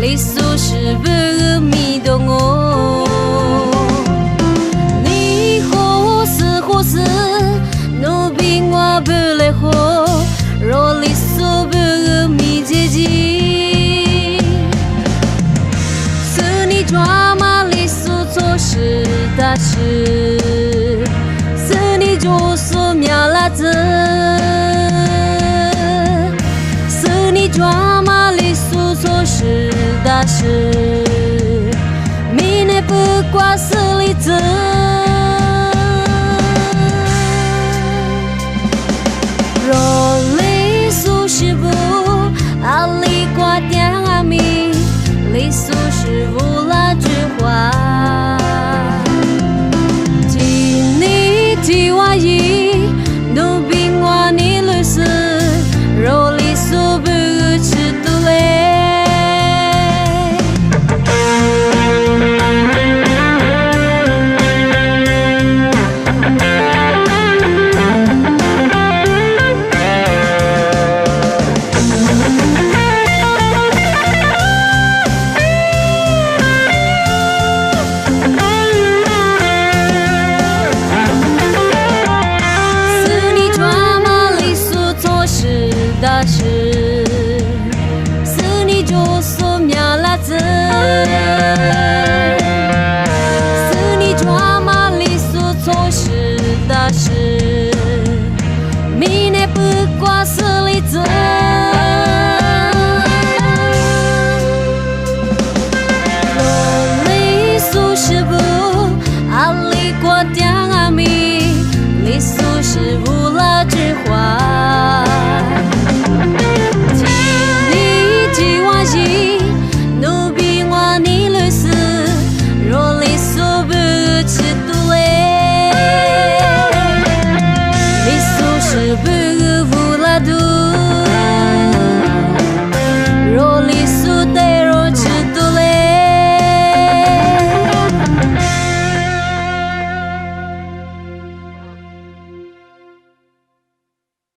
里苏是不迷动我，你或是或是，努比我不来活，若里苏不迷结局，是你抓马里苏做事大事，是你做事苗拉子，是你抓马里苏做事。大事，迷内不挂是里子，若里苏是不，阿里挂点阿米，里苏是无拉句话，今你提我一，努比我你律师，若里苏不吃杜嘞。大事，是你做所苗拉子，是你抓马里所做事大事，迷内不挂是里子，若里苏是不，阿里挂点阿米，里苏是不。